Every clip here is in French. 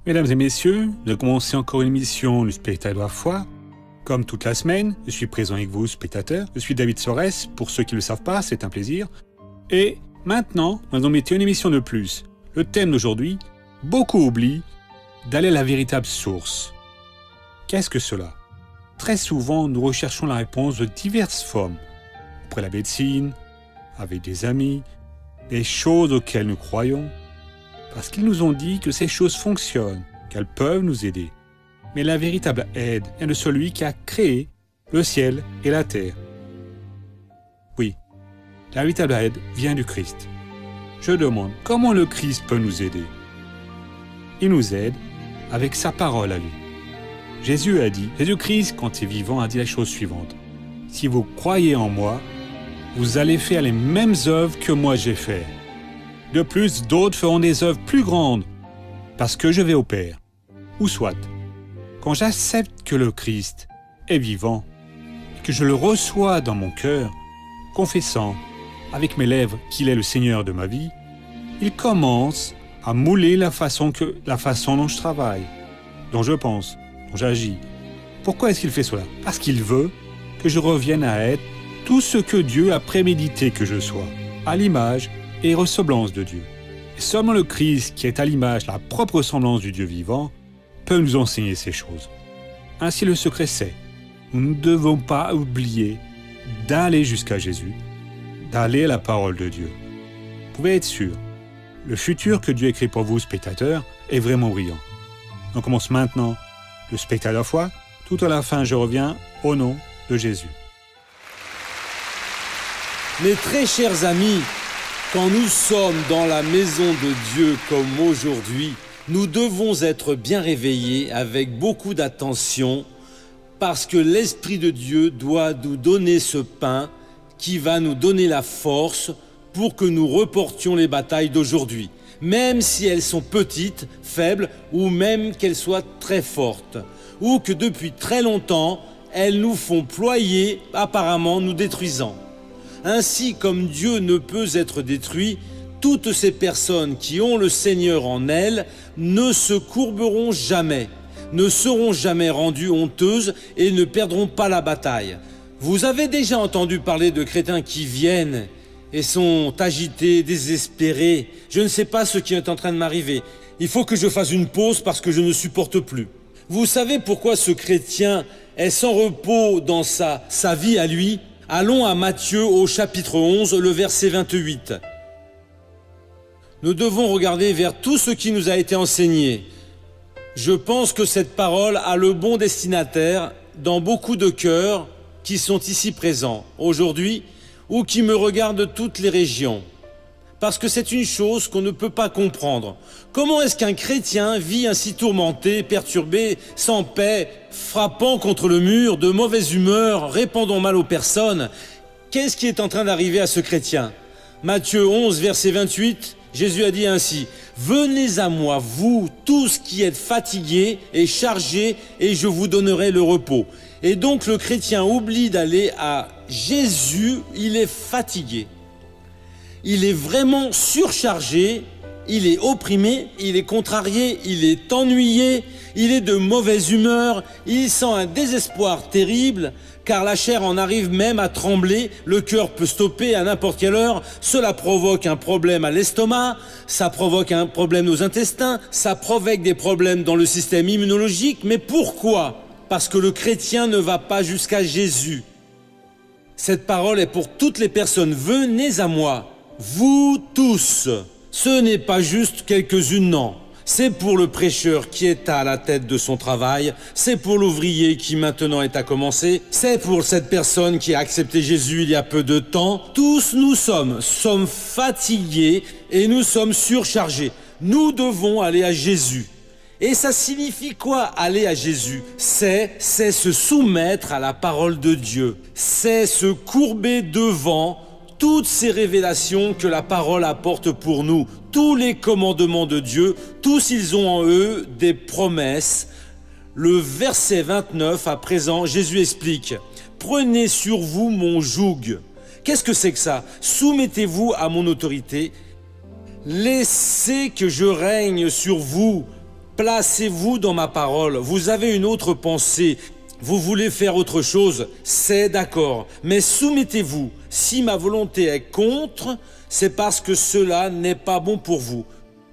Mesdames et messieurs, nous avons commencé encore une émission du spectacle de la foi. Comme toute la semaine, je suis présent avec vous, spectateurs. Je suis David Sorès, pour ceux qui ne le savent pas, c'est un plaisir. Et maintenant, nous allons mettre une émission de plus. Le thème d'aujourd'hui, beaucoup oublient d'aller à la véritable source. Qu'est-ce que cela? Très souvent, nous recherchons la réponse de diverses formes. Auprès de la médecine, avec des amis, des choses auxquelles nous croyons. Parce qu'ils nous ont dit que ces choses fonctionnent, qu'elles peuvent nous aider. Mais la véritable aide vient de celui qui a créé le ciel et la terre. Oui, la véritable aide vient du Christ. Je demande comment le Christ peut nous aider. Il nous aide avec sa parole à lui. Jésus-Christ, quand il est vivant, a dit la chose suivante. Si vous croyez en moi, vous allez faire les mêmes œuvres que moi j'ai fait. De plus, d'autres feront des œuvres plus grandes, parce que je vais au Père. Ou soit, quand j'accepte que le Christ est vivant, et que je le reçois dans mon cœur, confessant avec mes lèvres qu'il est le Seigneur de ma vie, il commence à mouler la façon dont je travaille, dont je pense, dont j'agis. Pourquoi est-ce qu'il fait cela? Parce qu'il veut que je revienne à être tout ce que Dieu a prémédité que je sois, à l'image et ressemblance de Dieu. Et seulement le Christ, qui est à l'image, la propre ressemblance du Dieu vivant, peut nous enseigner ces choses. Ainsi le secret c'est, nous ne devons pas oublier d'aller jusqu'à Jésus, d'aller à la parole de Dieu. Vous pouvez être sûr, le futur que Dieu écrit pour vous, spectateurs, est vraiment brillant. On commence maintenant le spectacle à la foi. Tout à la fin, je reviens au nom de Jésus. Mes très chers amis, quand nous sommes dans la maison de Dieu comme aujourd'hui, nous devons être bien réveillés avec beaucoup d'attention parce que l'Esprit de Dieu doit nous donner ce pain qui va nous donner la force pour que nous reportions les batailles d'aujourd'hui, même si elles sont petites, faibles ou même qu'elles soient très fortes, ou que depuis très longtemps, elles nous font ployer, apparemment nous détruisant. Ainsi, comme Dieu ne peut être détruit, toutes ces personnes qui ont le Seigneur en elles ne se courberont jamais, ne seront jamais rendues honteuses et ne perdront pas la bataille. Vous avez déjà entendu parler de chrétiens qui viennent et sont agités, désespérés. Je ne sais pas ce qui est en train de m'arriver. Il faut que je fasse une pause parce que je ne supporte plus. Vous savez pourquoi ce chrétien est sans repos dans sa vie à lui? Allons à Matthieu au chapitre 11, le verset 28. Nous devons regarder vers tout ce qui nous a été enseigné. Je pense que cette parole a le bon destinataire dans beaucoup de cœurs qui sont ici présents aujourd'hui ou qui me regardent de toutes les régions. Parce que c'est une chose qu'on ne peut pas comprendre. Comment est-ce qu'un chrétien vit ainsi tourmenté, perturbé, sans paix, frappant contre le mur, de mauvaise humeur, répandant mal aux personnes? Qu'est-ce qui est en train d'arriver à ce chrétien? Matthieu 11, verset 28, Jésus a dit ainsi, « Venez à moi, vous tous qui êtes fatigués et chargés, et je vous donnerai le repos. » Et donc le chrétien oublie d'aller à Jésus, il est fatigué. Il est vraiment surchargé, il est opprimé, il est contrarié, il est ennuyé, il est de mauvaise humeur, il sent un désespoir terrible, car la chair en arrive même à trembler, le cœur peut stopper à n'importe quelle heure, cela provoque un problème à l'estomac, ça provoque un problème aux intestins, ça provoque des problèmes dans le système immunologique, mais pourquoi? Parce que le chrétien ne va pas jusqu'à Jésus. Cette parole est pour toutes les personnes, venez à moi. Vous tous, ce n'est pas juste quelques-unes, non. C'est pour le prêcheur qui est à la tête de son travail, c'est pour l'ouvrier qui maintenant est à commencer, c'est pour cette personne qui a accepté Jésus il y a peu de temps. Tous nous sommes fatigués et nous sommes surchargés. Nous devons aller à Jésus. Et ça signifie quoi, aller à Jésus? C'est se soumettre à la parole de Dieu, c'est se courber devant toutes ces révélations que la parole apporte pour nous, tous les commandements de Dieu, tous ils ont en eux des promesses. Le verset 29, à présent, Jésus explique « Prenez sur vous mon joug ». Qu'est-ce que c'est que ça? Soumettez-vous à mon autorité, laissez que je règne sur vous. Placez-vous dans ma parole. Vous avez une autre pensée. Vous voulez faire autre chose, c'est d'accord. Mais soumettez-vous. Si ma volonté est contre, c'est parce que cela n'est pas bon pour vous.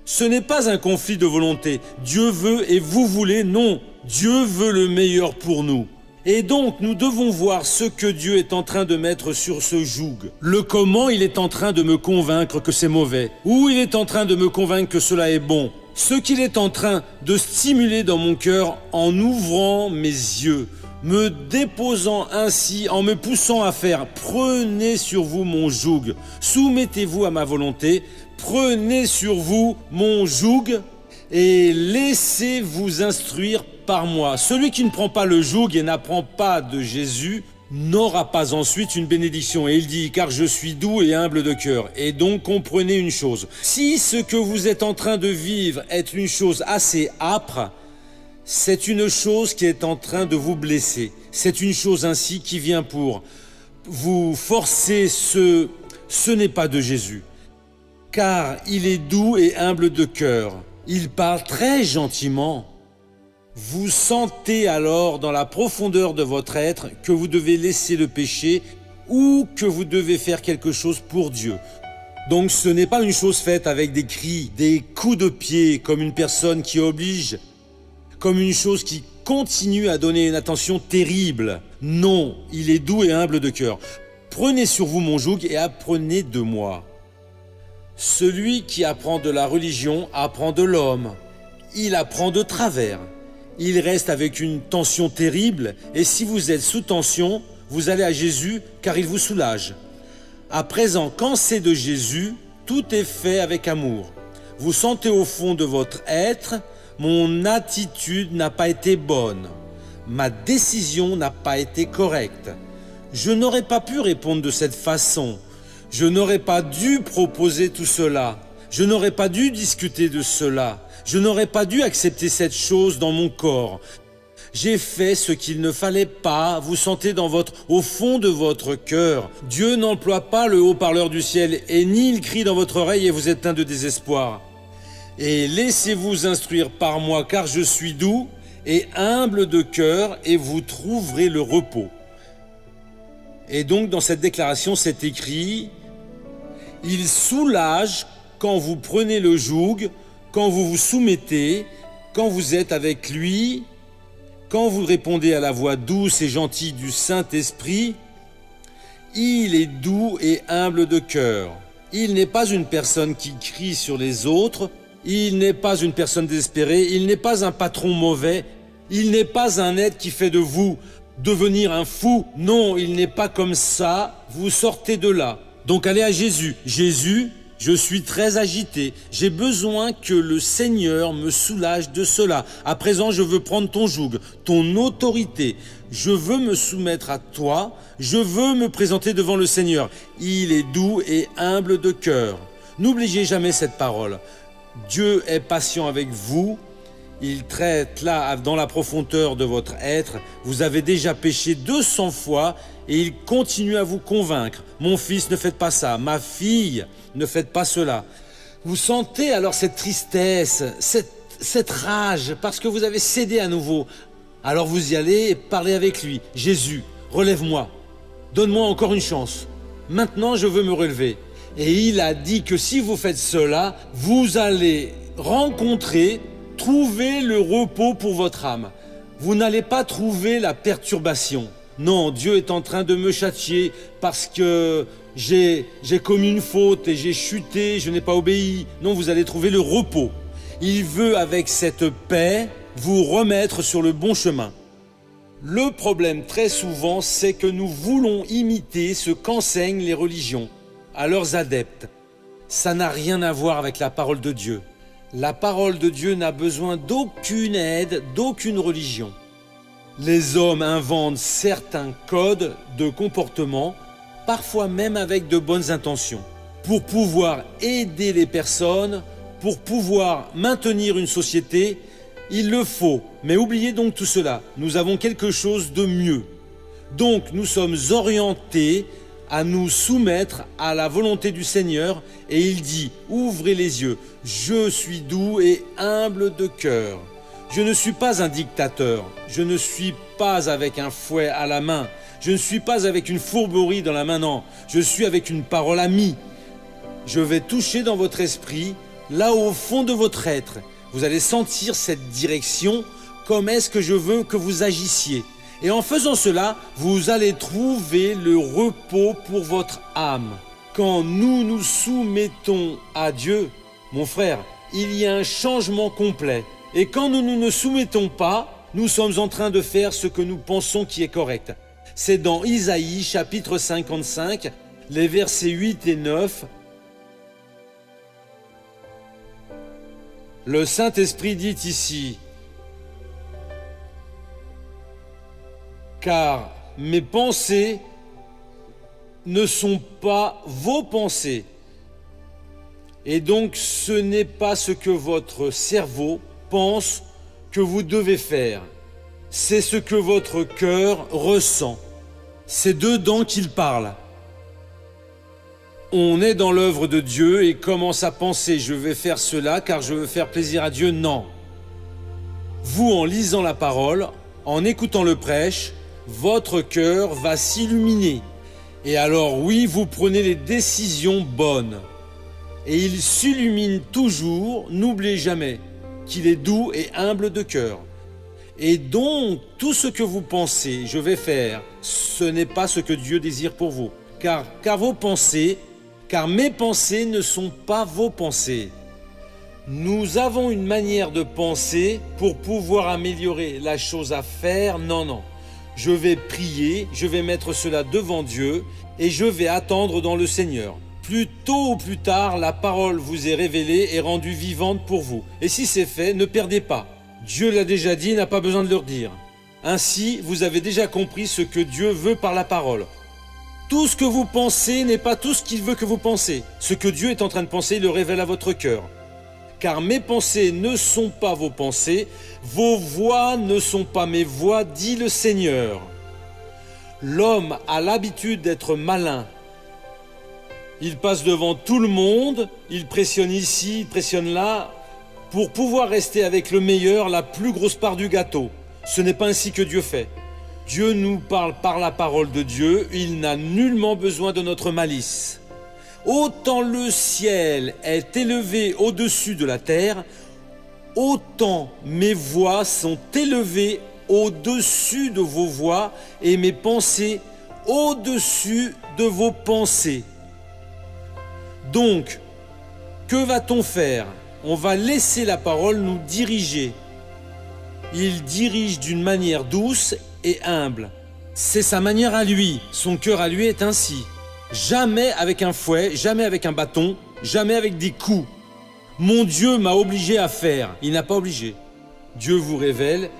Ce n'est pas un conflit de volonté. Dieu veut et vous voulez, non. Dieu veut le meilleur pour nous. Et donc, nous devons voir ce que Dieu est en train de mettre sur ce joug. Le comment il est en train de me convaincre que c'est mauvais. Ou il est en train de me convaincre que cela est bon. Ce qu'il est en train de stimuler dans mon cœur en ouvrant mes yeux, me déposant ainsi, en me poussant à faire. Prenez sur vous mon joug. Soumettez-vous à ma volonté. Prenez sur vous mon joug et laissez-vous instruire par moi. Celui qui ne prend pas le joug et n'apprend pas de Jésus n'aura pas ensuite une bénédiction. Et il dit, car je suis doux et humble de cœur. Et donc comprenez une chose, si ce que vous êtes en train de vivre est une chose assez âpre, c'est une chose qui est en train de vous blesser. C'est une chose ainsi qui vient pour vous forcer, ce n'est pas de Jésus. Car il est doux et humble de cœur. Il parle très gentiment. Vous sentez alors dans la profondeur de votre être que vous devez laisser le péché ou que vous devez faire quelque chose pour Dieu. Donc ce n'est pas une chose faite avec des cris, des coups de pied comme une personne qui oblige, comme une chose qui continue à donner une attention terrible. Non, il est doux et humble de cœur. Prenez sur vous mon joug et apprenez de moi. Celui qui apprend de la religion apprend de l'homme. Il apprend de travers. Il reste avec une tension terrible et si vous êtes sous tension, vous allez à Jésus car il vous soulage. À présent, quand c'est de Jésus, tout est fait avec amour. Vous sentez au fond de votre être, mon attitude n'a pas été bonne. Ma décision n'a pas été correcte. Je n'aurais pas pu répondre de cette façon. Je n'aurais pas dû proposer tout cela. Je n'aurais pas dû discuter de cela. Je n'aurais pas dû accepter cette chose dans mon corps. J'ai fait ce qu'il ne fallait pas. Vous sentez au fond de votre cœur. Dieu n'emploie pas le haut-parleur du ciel et ni il crie dans votre oreille et vous êtes plein de désespoir. Et laissez-vous instruire par moi car je suis doux et humble de cœur et vous trouverez le repos. Et donc dans cette déclaration c'est écrit, il soulage quand vous prenez le joug, quand vous vous soumettez, quand vous êtes avec lui, quand vous répondez à la voix douce et gentille du Saint-Esprit, il est doux et humble de cœur. Il n'est pas une personne qui crie sur les autres, il n'est pas une personne désespérée, il n'est pas un patron mauvais, il n'est pas un être qui fait de vous devenir un fou. Non, il n'est pas comme ça, vous sortez de là. Donc allez à Jésus. Jésus, je suis très agité. J'ai besoin que le Seigneur me soulage de cela. À présent, je veux prendre ton joug, ton autorité. Je veux me soumettre à toi. Je veux me présenter devant le Seigneur. Il est doux et humble de cœur. N'oubliez jamais cette parole. Dieu est patient avec vous. Il traite là, dans la profondeur de votre être. Vous avez déjà péché 200 fois et il continue à vous convaincre. Mon fils, ne faites pas ça. Ma fille, ne faites pas cela. Vous sentez alors cette tristesse, cette rage, parce que vous avez cédé à nouveau. Alors vous y allez et parlez avec lui. Jésus, relève-moi. Donne-moi encore une chance. Maintenant, je veux me relever. Et il a dit que si vous faites cela, vous allez trouver le repos pour votre âme. Vous n'allez pas trouver la perturbation. Non, Dieu est en train de me châtier parce que j'ai commis une faute et j'ai chuté, je n'ai pas obéi. Non, vous allez trouver le repos. Il veut, avec cette paix, vous remettre sur le bon chemin. Le problème, très souvent, c'est que nous voulons imiter ce qu'enseignent les religions à leurs adeptes. Ça n'a rien à voir avec la parole de Dieu. La parole de Dieu n'a besoin d'aucune aide, d'aucune religion. Les hommes inventent certains codes de comportement, parfois même avec de bonnes intentions, pour pouvoir aider les personnes, pour pouvoir maintenir une société. Il le faut, mais oubliez donc tout cela. Nous avons quelque chose de mieux. Donc nous sommes orientés à nous soumettre à la volonté du Seigneur et il dit, ouvrez les yeux, je suis doux et humble de cœur. Je ne suis pas un dictateur, je ne suis pas avec un fouet à la main, je ne suis pas avec une fourberie dans la main, non, je suis avec une parole amie. Je vais toucher dans votre esprit, là au fond de votre être. Vous allez sentir cette direction, comme est-ce que je veux que vous agissiez. Et en faisant cela, vous allez trouver le repos pour votre âme. Quand nous nous soumettons à Dieu, mon frère, il y a un changement complet. Et quand nous ne nous soumettons pas, nous sommes en train de faire ce que nous pensons qui est correct. C'est dans Isaïe chapitre 55, les versets 8 et 9. Le Saint-Esprit dit ici, « Car mes pensées ne sont pas vos pensées. » Et donc ce n'est pas ce que votre cerveau pense que vous devez faire. C'est ce que votre cœur ressent. C'est dedans qu'il parle. On est dans l'œuvre de Dieu et commence à penser « je vais faire cela car je veux faire plaisir à Dieu ». Non. Vous, en lisant la parole, en écoutant le prêche, votre cœur va s'illuminer. Et alors oui, vous prenez les décisions bonnes. Et il s'illumine toujours, n'oubliez jamais qu'il est doux et humble de cœur. Et donc, tout ce que vous pensez, je vais faire, ce n'est pas ce que Dieu désire pour vous. Car mes pensées ne sont pas vos pensées. Nous avons une manière de penser pour pouvoir améliorer la chose à faire. Non, non. Je vais prier, je vais mettre cela devant Dieu et je vais attendre dans le Seigneur. Plus tôt ou plus tard, la parole vous est révélée et rendue vivante pour vous. Et si c'est fait, ne perdez pas. Dieu l'a déjà dit, n'a pas besoin de le redire. Ainsi, vous avez déjà compris ce que Dieu veut par la parole. Tout ce que vous pensez n'est pas tout ce qu'il veut que vous pensez. Ce que Dieu est en train de penser, il le révèle à votre cœur. Car mes pensées ne sont pas vos pensées, vos voix ne sont pas mes voix, dit le Seigneur. L'homme a l'habitude d'être malin. Il passe devant tout le monde, il pressionne ici, il pressionne là, pour pouvoir rester avec le meilleur, la plus grosse part du gâteau. Ce n'est pas ainsi que Dieu fait. Dieu nous parle par la parole de Dieu, il n'a nullement besoin de notre malice. Autant le ciel est élevé au-dessus de la terre, autant mes voix sont élevées au-dessus de vos voix et mes pensées au-dessus de vos pensées. Donc, que va-t-on faire? On va laisser la parole nous diriger. Il dirige d'une manière douce et humble. C'est sa manière à lui, son cœur à lui est ainsi. Jamais avec un fouet, jamais avec un bâton, jamais avec des coups. Mon Dieu m'a obligé à faire, il n'a pas obligé. Dieu vous révèle,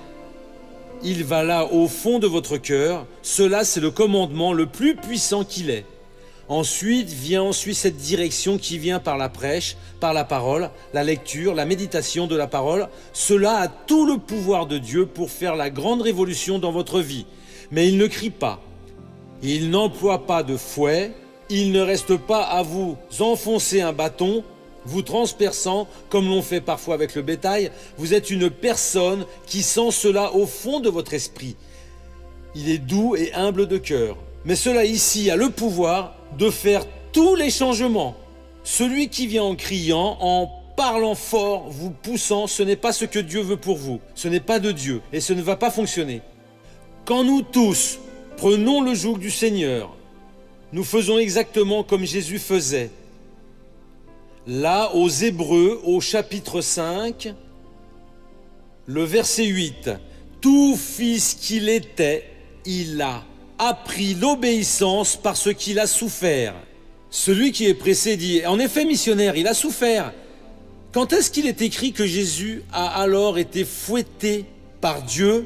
il va là au fond de votre cœur, cela c'est le commandement le plus puissant qu'il est. Ensuite vient cette direction qui vient par la prêche, par la parole, la lecture, la méditation de la parole. Cela a tout le pouvoir de Dieu pour faire la grande révolution dans votre vie. Mais il ne crie pas, il n'emploie pas de fouet, il ne reste pas à vous enfoncer un bâton, vous transperçant comme l'on fait parfois avec le bétail. Vous êtes une personne qui sent cela au fond de votre esprit. Il est doux et humble de cœur. Mais cela ici a le pouvoir de faire tous les changements. Celui qui vient en criant, en parlant fort, vous poussant, ce n'est pas ce que Dieu veut pour vous. Ce n'est pas de Dieu et ce ne va pas fonctionner. Quand nous tous prenons le joug du Seigneur, nous faisons exactement comme Jésus faisait. Là, aux Hébreux, au chapitre 5, le verset 8, « Tout fils qu'il était, il a appris l'obéissance parce qu'il a souffert. » Celui qui est pressé dit, en effet missionnaire, il a souffert. Quand est-ce qu'il est écrit que Jésus a alors été fouetté par Dieu,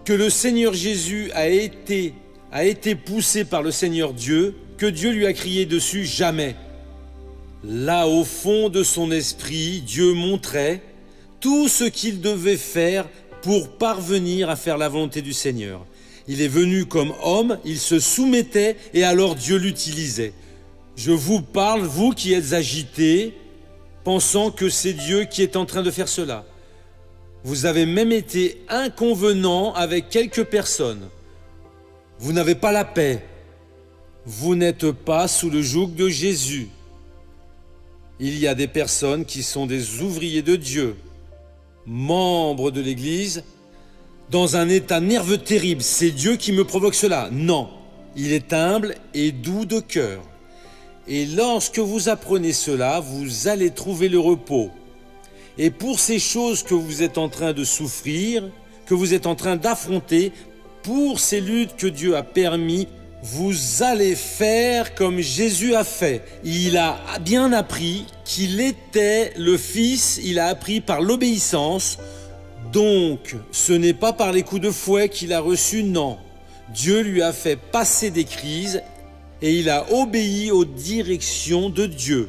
que le Seigneur Jésus a été poussé par le Seigneur Dieu, que Dieu lui a crié dessus? Jamais. Là, au fond de son esprit, Dieu montrait tout ce qu'il devait faire pour parvenir à faire la volonté du Seigneur. Il est venu comme homme, il se soumettait et alors Dieu l'utilisait. Je vous parle, vous qui êtes agités, pensant que c'est Dieu qui est en train de faire cela. Vous avez même été inconvenant avec quelques personnes. Vous n'avez pas la paix. Vous n'êtes pas sous le joug de Jésus. Il y a des personnes qui sont des ouvriers de Dieu, membres de l'Église, dans un état nerveux terrible. C'est Dieu qui me provoque cela. Non, il est humble et doux de cœur. Et lorsque vous apprenez cela, vous allez trouver le repos. Et pour ces choses que vous êtes en train de souffrir, que vous êtes en train d'affronter, pour ces luttes que Dieu a permis, vous allez faire comme Jésus a fait. Il a bien appris qu'il était le Fils, il a appris par l'obéissance. Donc, ce n'est pas par les coups de fouet qu'il a reçus, non. Dieu lui a fait passer des crises et il a obéi aux directions de Dieu.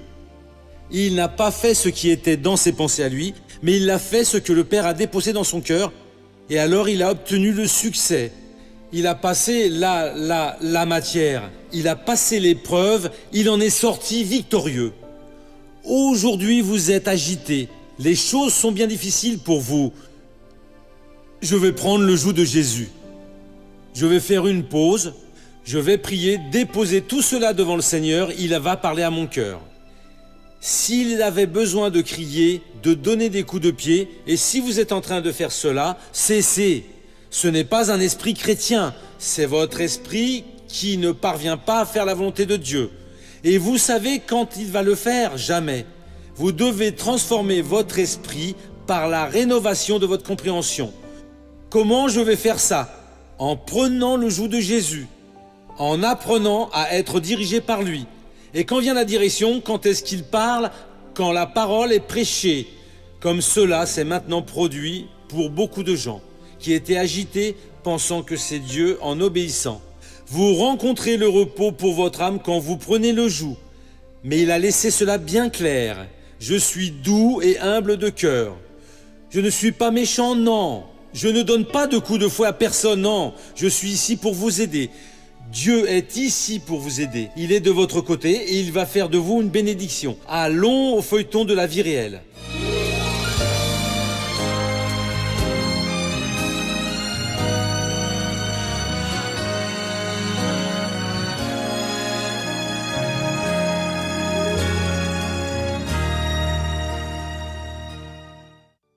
Il n'a pas fait ce qui était dans ses pensées à lui, mais il a fait ce que le Père a déposé dans son cœur, et alors il a obtenu le succès. Il a passé la matière, il a passé l'épreuve, il en est sorti victorieux. Aujourd'hui, vous êtes agité, les choses sont bien difficiles pour vous. Je vais prendre le joug de Jésus. Je vais faire une pause, je vais prier, déposer tout cela devant le Seigneur, il va parler à mon cœur. S'il avait besoin de crier, de donner des coups de pied, et si vous êtes en train de faire cela, cessez. Ce n'est pas un esprit chrétien, c'est votre esprit qui ne parvient pas à faire la volonté de Dieu. Et vous savez quand il va le faire? Jamais. Vous devez transformer votre esprit par la rénovation de votre compréhension. Comment je vais faire ça? En prenant le joug de Jésus, en apprenant à être dirigé par lui. Et quand vient la direction, quand est-ce qu'il parle? Quand la parole est prêchée. Comme cela s'est maintenant produit pour beaucoup de gens qui étaient agités pensant que c'est Dieu en obéissant. Vous rencontrez le repos pour votre âme quand vous prenez le joug. Mais il a laissé cela bien clair. Je suis doux et humble de cœur. Je ne suis pas méchant, non. Je ne donne pas de coups de fouet à personne, non. Je suis ici pour vous aider. Dieu est ici pour vous aider. Il est de votre côté et il va faire de vous une bénédiction. Allons au feuilleton de la vie réelle.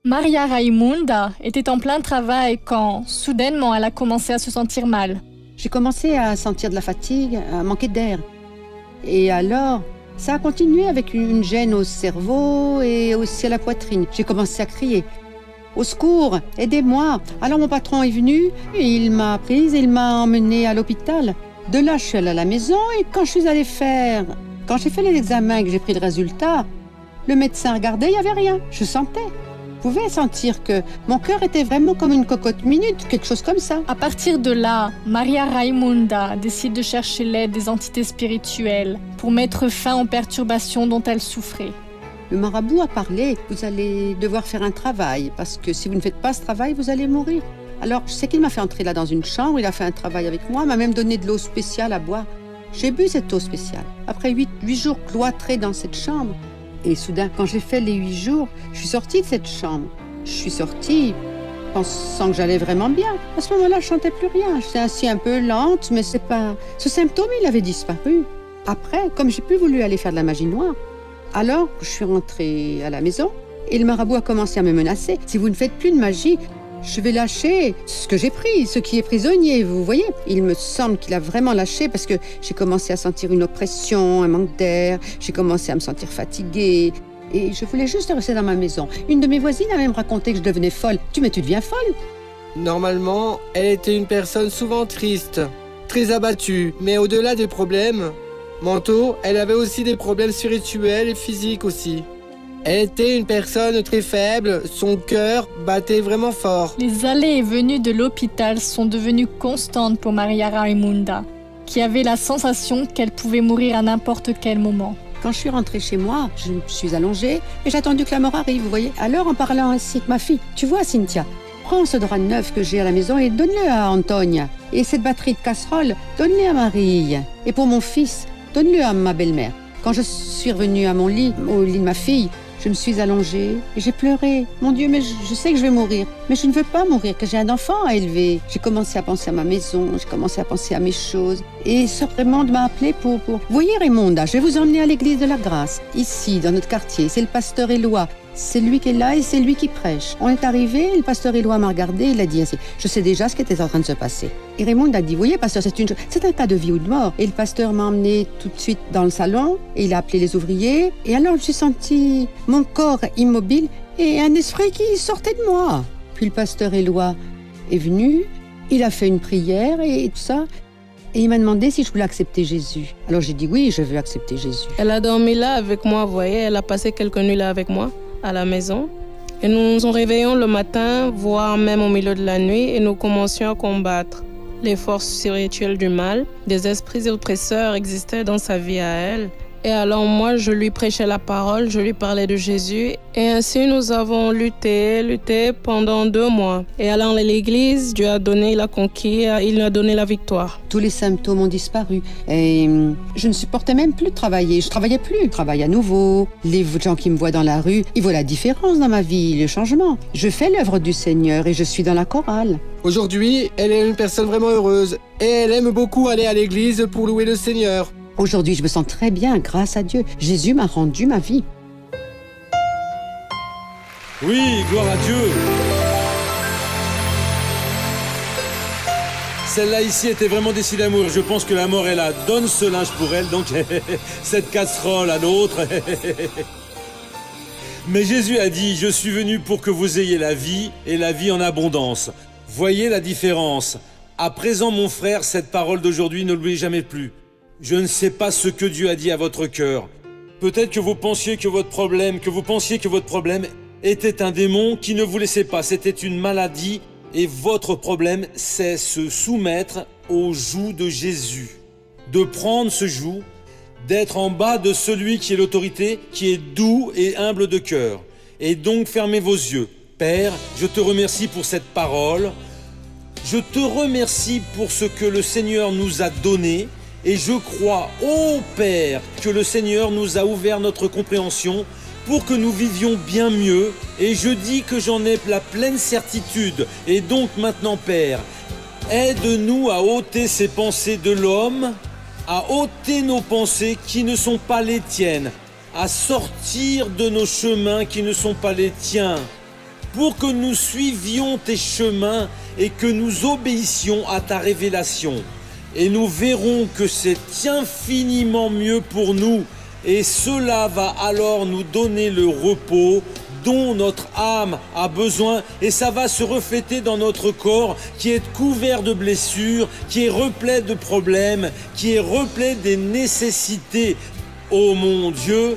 Maria Raimunda était en plein travail quand, soudainement, elle a commencé à se sentir mal. J'ai commencé à sentir de la fatigue, à manquer d'air. Et alors, ça a continué avec une gêne au cerveau et aussi à la poitrine. J'ai commencé à crier. Au secours, aidez-moi. Alors mon patron est venu, et il m'a prise et il m'a emmenée à l'hôpital. De là, je suis allée à la maison et quand j'ai fait les examens et que j'ai pris le résultat, le médecin regardait, il n'y avait rien. Je sentais. Je pouvais sentir que mon cœur était vraiment comme une cocotte minute, quelque chose comme ça. À partir de là, Maria Raimunda décide de chercher l'aide des entités spirituelles pour mettre fin aux perturbations dont elle souffrait. Le marabout a parlé, vous allez devoir faire un travail, parce que si vous ne faites pas ce travail, vous allez mourir. Alors, je sais qu'il m'a fait entrer là dans une chambre, il a fait un travail avec moi, m'a même donné de l'eau spéciale à boire. J'ai bu cette eau spéciale. Après 8 jours cloîtrés dans cette chambre, et soudain, quand j'ai fait les 8 jours, je suis sortie de cette chambre. Je suis sortie pensant que j'allais vraiment bien. À ce moment-là, je chantais plus rien. J'étais ainsi un peu lente, mais c'est pas... Ce symptôme, il avait disparu. Après, comme j'ai plus voulu aller faire de la magie noire, alors je suis rentrée à la maison et le marabout a commencé à me menacer. Si vous ne faites plus de magie, je vais lâcher ce que j'ai pris, ce qui est prisonnier, vous voyez. Il me semble qu'il a vraiment lâché parce que j'ai commencé à sentir une oppression, un manque d'air, j'ai commencé à me sentir fatiguée et je voulais juste rester dans ma maison. Une de mes voisines a même raconté que je devenais folle. Tu deviens folle? Normalement, elle était une personne souvent triste, très abattue, mais au-delà des problèmes mentaux, elle avait aussi des problèmes spirituels et physiques aussi. Elle était une personne très faible, son cœur battait vraiment fort. Les allées et venues de l'hôpital sont devenues constantes pour Maria Raimunda, qui avait la sensation qu'elle pouvait mourir à n'importe quel moment. Quand je suis rentrée chez moi, je me suis allongée et j'ai attendu que la mort arrive, vous voyez. Alors, en parlant ainsi avec ma fille, tu vois, Cynthia, prends ce drap neuf que j'ai à la maison et donne-le à Antonia. Et cette batterie de casserole, donne-le à Marie. Et pour mon fils, donne-le à ma belle-mère. Quand je suis revenue à mon lit, au lit de ma fille, Je me suis allongée et j'ai pleuré. Mon Dieu, mais je sais que je vais mourir. Mais je ne veux pas mourir, que j'ai un enfant à élever. J'ai commencé à penser à ma maison, j'ai commencé à penser à mes choses. Et Sœur Raymonde m'a appelée pour... Vous voyez Raymonde, je vais vous emmener à l'église de la Grâce. Ici, dans notre quartier, c'est le pasteur Éloi. C'est lui qui est là et c'est lui qui prêche. On est arrivé, le pasteur Éloi m'a regardé, il a dit ainsi, je sais déjà ce qui était en train de se passer. Et Raymonde a dit, vous voyez pasteur, c'est un cas de vie ou de mort. Et le pasteur m'a emmené tout de suite dans le salon et il a appelé les ouvriers. Et alors je me suis senti mon corps immobile et un esprit qui sortait de moi. Puis le pasteur Éloi est venu, il a fait une prière et tout ça. Et il m'a demandé si je voulais accepter Jésus. Alors j'ai dit oui, je veux accepter Jésus. Elle a dormi là avec moi, vous voyez, elle a passé quelques nuits là avec moi, à la maison. Et nous nous réveillons le matin, voire même au milieu de la nuit, et nous commencions à combattre les forces spirituelles du mal. Des esprits oppresseurs existaient dans sa vie à elle. Et alors moi, je lui prêchais la parole, je lui parlais de Jésus. Et ainsi, nous avons lutté pendant 2 mois. Et allant à l'église, Dieu a donné la conquête, il a donné la victoire. Tous les symptômes ont disparu. Et je ne supportais même plus de travailler. Je travaillais plus. Je travaille à nouveau. Les gens qui me voient dans la rue, ils voient la différence dans ma vie, le changement. Je fais l'œuvre du Seigneur et je suis dans la chorale. Aujourd'hui, elle est une personne vraiment heureuse. Et elle aime beaucoup aller à l'église pour louer le Seigneur. Aujourd'hui, je me sens très bien, grâce à Dieu. Jésus m'a rendu ma vie. Oui, gloire à Dieu. Celle-là ici était vraiment décidée à mourir. Je pense que la mort est là. Donne ce linge pour elle, donc cette casserole à l'autre. Mais Jésus a dit, je suis venu pour que vous ayez la vie et la vie en abondance. Voyez la différence. À présent, mon frère, cette parole d'aujourd'hui, ne l'oubliez jamais plus. Je ne sais pas ce que Dieu a dit à votre cœur. Peut-être que vous pensiez que votre problème était un démon qui ne vous laissait pas. C'était une maladie et votre problème, c'est se soumettre au joug de Jésus. De prendre ce joug, d'être en bas de celui qui est l'autorité, qui est doux et humble de cœur. Et donc fermez vos yeux. Père, je te remercie pour cette parole. Je te remercie pour ce que le Seigneur nous a donné. Et je crois, ô Père, que le Seigneur nous a ouvert notre compréhension pour que nous vivions bien mieux. Et je dis que j'en ai la pleine certitude. Et donc maintenant, Père, aide-nous à ôter ces pensées de l'homme, à ôter nos pensées qui ne sont pas les tiennes, à sortir de nos chemins qui ne sont pas les tiens, pour que nous suivions tes chemins et que nous obéissions à ta révélation. Et nous verrons que c'est infiniment mieux pour nous. Et cela va alors nous donner le repos dont notre âme a besoin. Et ça va se refléter dans notre corps qui est couvert de blessures, qui est replet de problèmes, qui est replet des nécessités. Oh mon Dieu,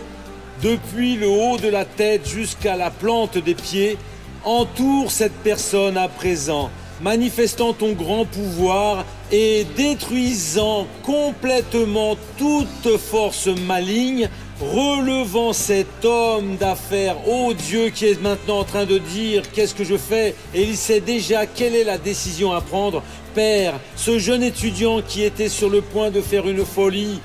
depuis le haut de la tête jusqu'à la plante des pieds, entoure cette personne à présent, manifestant ton grand pouvoir et détruisant complètement toute force maligne, relevant cet homme d'affaires, ô Dieu, qui est maintenant en train de dire « Qu'est-ce que je fais ?» Et il sait déjà quelle est la décision à prendre. Père, ce jeune étudiant qui était sur le point de faire une folie,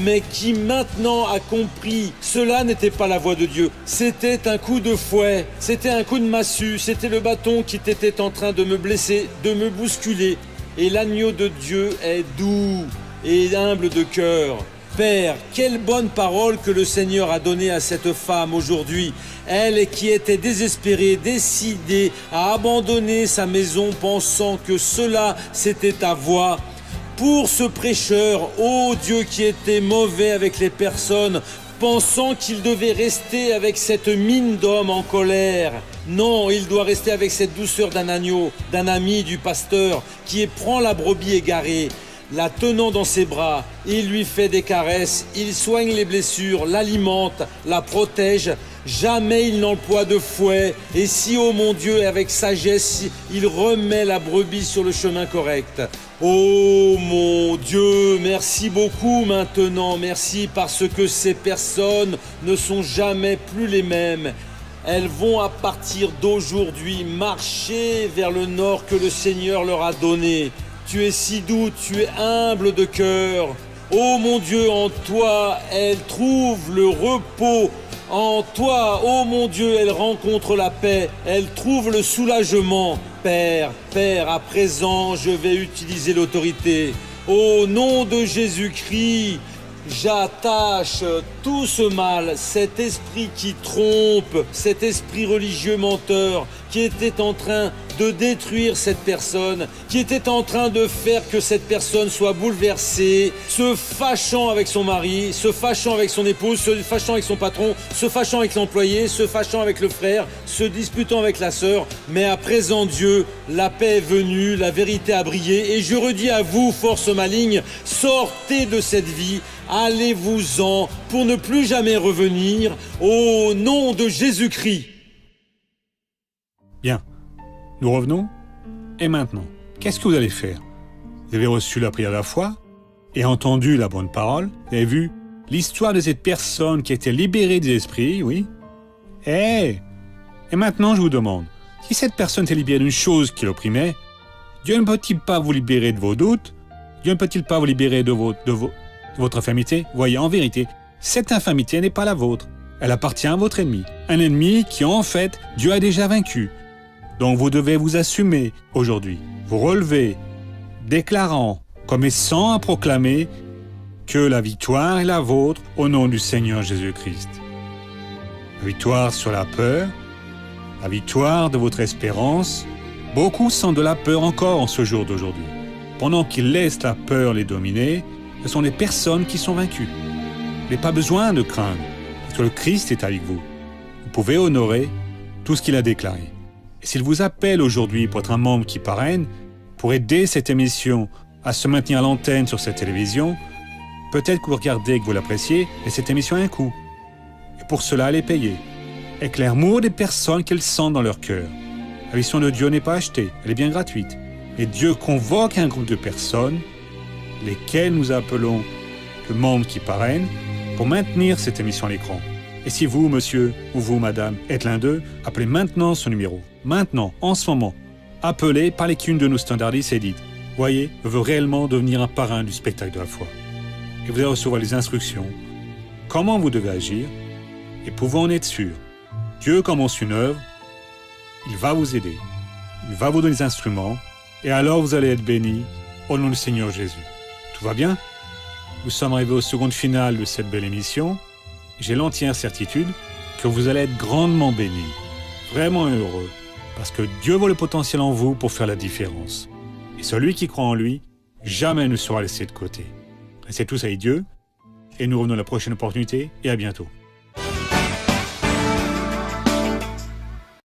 mais qui maintenant a compris, cela n'était pas la voie de Dieu. C'était un coup de fouet, c'était un coup de massue, c'était le bâton qui était en train de me blesser, de me bousculer. Et l'agneau de Dieu est doux et humble de cœur. Père, quelle bonne parole que le Seigneur a donnée à cette femme aujourd'hui. Elle qui était désespérée, décidée à abandonner sa maison, pensant que cela c'était ta voie. Pour ce prêcheur, ô Dieu, qui était mauvais avec les personnes, pensant qu'il devait rester avec cette mine d'homme en colère. Non, il doit rester avec cette douceur d'un agneau, d'un ami du pasteur, qui prend la brebis égarée, la tenant dans ses bras, il lui fait des caresses, il soigne les blessures, l'alimente, la protège. Jamais il n'emploie de fouet. Et si, oh mon Dieu, avec sagesse, il remet la brebis sur le chemin correct. Oh mon Dieu, merci beaucoup maintenant. Merci parce que ces personnes ne sont jamais plus les mêmes. Elles vont à partir d'aujourd'hui marcher vers le nord que le Seigneur leur a donné. Tu es si doux, tu es humble de cœur. Oh mon Dieu, en toi, elles trouvent le repos En toi, ô mon Dieu, elle rencontre la paix, elle trouve le soulagement. Père, Père, à présent, je vais utiliser l'autorité. Au nom de Jésus-Christ, j'attache tout ce mal, cet esprit qui trompe, cet esprit religieux menteur qui était en train de détruire cette personne, qui était en train de faire que cette personne soit bouleversée, se fâchant avec son mari, se fâchant avec son épouse, se fâchant avec son patron, se fâchant avec l'employé, se fâchant avec le frère, se disputant avec la sœur. Mais à présent, Dieu, la paix est venue, la vérité a brillé, et je redis à vous, force maligne, sortez de cette vie, allez-vous-en pour ne plus jamais revenir, au nom de Jésus-Christ. Bien, nous revenons. Et maintenant, qu'est-ce que vous allez faire? Vous avez reçu la prière de la foi et entendu la bonne parole. Vous avez vu l'histoire de cette personne qui a été libérée des esprits, oui. Et maintenant, je vous demande, si cette personne était libérée d'une chose qui l'opprimait, Dieu ne peut-il pas vous libérer de vos doutes? Dieu ne peut-il pas vous libérer de votre infirmité? Voyez, en vérité, cette infirmité n'est pas la vôtre. Elle appartient à votre ennemi. Un ennemi qui, en fait, Dieu a déjà vaincu. Donc vous devez vous assumer aujourd'hui, vous relever, déclarant, commençant à proclamer que la victoire est la vôtre au nom du Seigneur Jésus-Christ. La victoire sur la peur, la victoire de votre espérance. Beaucoup sentent de la peur encore en ce jour d'aujourd'hui. Pendant qu'ils laissent la peur les dominer, ce sont les personnes qui sont vaincues. Vous n'avez pas besoin de craindre, parce que le Christ est avec vous. Vous pouvez honorer tout ce qu'il a déclaré. Et s'il vous appelle aujourd'hui pour être un membre qui parraine, pour aider cette émission à se maintenir à l'antenne sur cette télévision, peut-être que vous regardez et que vous l'appréciez, et cette émission a un coût. Et pour cela, elle est payée. Avec l'amour des personnes qu'elles sentent dans leur cœur. La mission de Dieu n'est pas achetée, elle est bien gratuite. Et Dieu convoque un groupe de personnes, lesquelles nous appelons le membre qui parraine, pour maintenir cette émission à l'écran. Et si vous, monsieur, ou vous, madame, êtes l'un d'eux, appelez maintenant ce numéro. Maintenant, en ce moment, appelez, parlez qu'une de nos standardistes et dites « Voyez, je veux réellement devenir un parrain du spectacle de la foi. » Et vous allez recevoir les instructions, comment vous devez agir, et pouvez en être sûr. Dieu commence une œuvre, il va vous aider, il va vous donner des instruments, et alors vous allez être bénis au nom du Seigneur Jésus. Tout va bien? Nous sommes arrivés aux secondes finales de cette belle émission. J'ai l'entière certitude que vous allez être grandement bénis, vraiment heureux, parce que Dieu voit le potentiel en vous pour faire la différence. Et celui qui croit en lui, jamais ne sera laissé de côté. Restez tous avec Dieu, et nous revenons à la prochaine opportunité, et à bientôt.